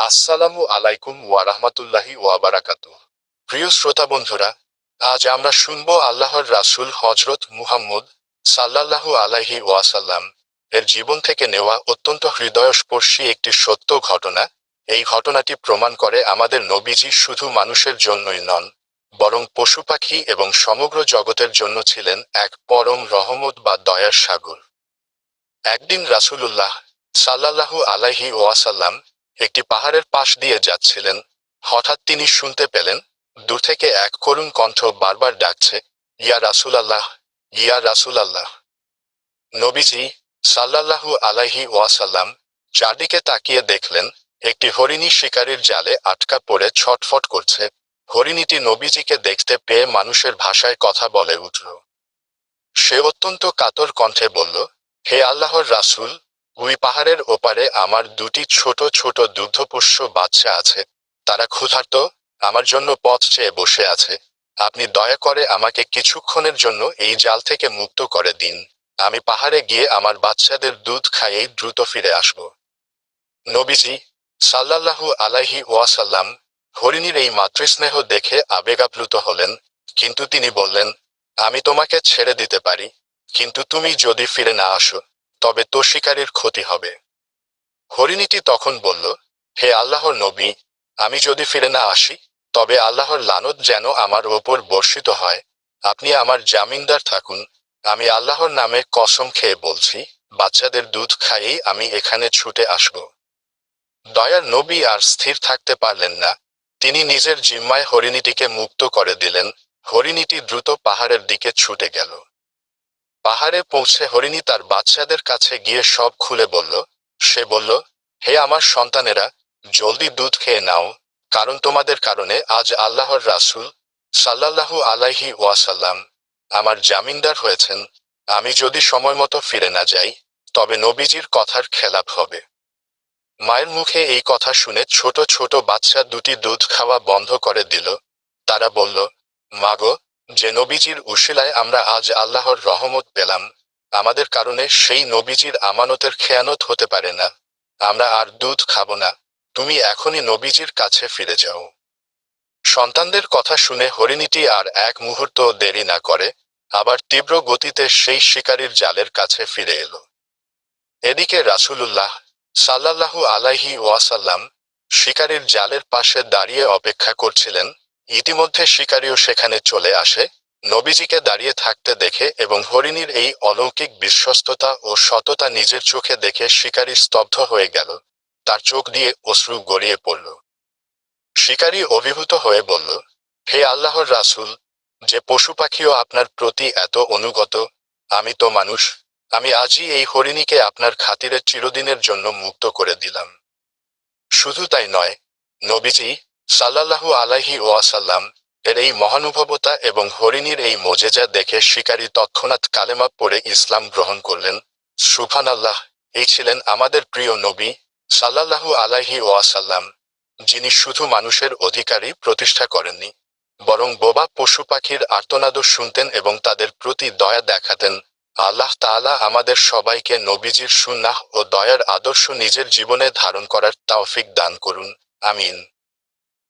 আসসালামু আলাইকুম ওয়া রাহমাতুল্লাহি ওয়া বারাকাতুহু। প্রিয় শ্রোতা বন্ধুরা, আজ আমরা শুনব আল্লাহর রাসূল হযরত মুহাম্মদ সাল্লাল্লাহু আলাইহি ওয়াসাল্লাম এর জীবন থেকে নেওয়া অত্যন্ত হৃদয়স্পর্শী একটি সত্য ঘটনা। এই ঘটনাটি প্রমাণ করে আমাদের নবীজি শুধু মানুষের জন্যই নন, বরং পশুপাখি এবং সমগ্র জগতের জন্য ছিলেন এক পরম রহমত বা দয়ার সাগর। একদিন রাসূলুল্লাহ সাল্লাল্লাহু আলাইহি ওয়াসাল্লাম একটি পাহাড়ের পাশ দিয়ে যাচ্ছিলেন। হঠাৎ তিনি শুনতে পেলেন, দূর থেকে এক করুণ কণ্ঠ বারবার ডাকছে, ইয়া রাসূলাল্লাহ, ইয়া রাসূলাল্লাহ। নবীজি সাল্লাল্লাহু আলাইহি ওয়াসাল্লাম চারদিকে তাকিয়ে দেখলেন, একটি হরিণী শিকারীর জালে আটকা পড়ে ছটফট করছে। হরিণীটি নবীজিকে দেখতে পেয়ে মানুষের ভাষায় কথা বলে উঠল। সে অত্যন্ত কাতর কণ্ঠে বলল, হে আল্লাহর রাসূল, ওই পাহাড়ের ওপারে আমার দুটি ছোট ছোট দুগ্ধপোষ্য বাচ্চা আছে। তারা ক্ষুধার্ত, আমার জন্য পথ চেয়ে বসে আছে। আপনি দয়া করে আমাকে কিছুক্ষণের জন্য এই জাল থেকে মুক্ত করে দিন। আমি পাহাড়ে গিয়ে আমার বাচ্চাদের দুধ খাইয়েই দ্রুত ফিরে আসব। নবীজি সাল্লাল্লাহু আলাইহি ওয়াসাল্লাম হরিণীর এই মাতৃস্নেহ দেখে আবেগাপ্লুত হলেন, কিন্তু তিনি বললেন, আমি তোমাকে ছেড়ে দিতে পারি, কিন্তু তুমি যদি ফিরে না আসো, তবে তো শিকারীর ক্ষতি হবে। হরিণীটি তখন বলল, হে আল্লাহর নবী, আমি যদি ফিরে না আসি, তবে আল্লাহর লানত যেন আমার ওপর বর্ষিত হয়। আপনি আমার জামিনদার থাকুন। আমি আল্লাহর নামে কসম খেয়ে বলছি, বাচ্চাদের দুধ খাইয়েই আমি এখানে ছুটে আসব। দয়ার নবী আর স্থির থাকতে পারলেন না। তিনি নিজের জিম্মায় হরিণীটিকে মুক্ত করে দিলেন। হরিণীটি দ্রুত পাহাড়ের দিকে ছুটে গেল। পাহাড়ে পৌঁছে হরিণী তার বাচ্চাদের কাছে গিয়ে সব খুলে বলল। সে বলল, হে আমার সন্তানেরা, জলদি দুধ খেয়ে নাও, কারণ তোমাদের কারণে আজ আল্লাহর রাসূল সাল্লাল্লাহু আলাইহি ওয়াসাল্লাম আমার জামিনদার হয়েছেন। আমি যদি সময়মতো ফিরে না যাই, তবে নবীজির কথার খেলাপ হবে। মায়ের মুখে এই কথা শুনে ছোট ছোট বাচ্চা দুটি দুধ খাওয়া বন্ধ করে দিল। তারা বলল, মাগো, যে নবীজির উশিলায় আমরা আজ আল্লাহর রহমত পেলাম, আমাদের কারণে সেই নবীজির আমানতের খেয়ানত হতে পারে না। আমরা আর দুধ খাবো না, তুমি এখনই নবীজির কাছে ফিরে যাও। সন্তানদের কথা শুনে হরিণীটি আর এক মুহূর্ত দেরি না করে আবার তীব্র গতিতে সেই শিকারীর জালের কাছে ফিরে এলো। এদিকে রাসূলুল্লাহ সাল্লাল্লাহু আলাইহি ওয়াসাল্লাম শিকারীর জালের পাশে দাঁড়িয়ে অপেক্ষা করছিলেন। ইতিমধ্যে শিকারীও সেখানে চলে আসে। নবীজিকে দাঁড়িয়ে থাকতে দেখে এবং হরিণীর এই অলৌকিক বিশ্বস্ততা ও সততা নিজের চোখে দেখে শিকারী স্তব্ধ হয়ে গেল। তার চোখ দিয়ে অশ্রু গড়িয়ে পড়ল। শিকারী অভিভূত হয়ে বলল, হে আল্লাহর রাসূল, যে পশু পাখিও আপনার প্রতি এত অনুগত, আমি তো মানুষ। আমি আজই এই হরিণীকে আপনার খাতিরে চিরদিনের জন্য মুক্ত করে দিলাম। শুধু তাই নয়, নবীজি সাল্লাল্লাহু আলাইহি ওয়াসাল্লাম এর এই মহানুভবতা এবং হরিণীর এই মোজেজা দেখে শিকারী তৎক্ষণাৎ কালেমা পড়ে ইসলাম গ্রহণ করলেন। সুবহানাল্লাহ। এই ছিলেন আমাদের প্রিয় নবী সাল্লাল্লাহু আলাইহি ওয়াসাল্লাম, যিনি শুধু মানুষের অধিকারই প্রতিষ্ঠা করেননি, বরং বোবা পশু পাখির আর্তনাদও শুনতেন এবং তাদের প্রতি দয়া দেখাতেন। আল্লাহ তাআলা আমাদের সবাইকে নবীজির সুন্নাহ ও দয়ার আদর্শ নিজের জীবনে ধারণ করার তৌফিক দান করুন। আমিন।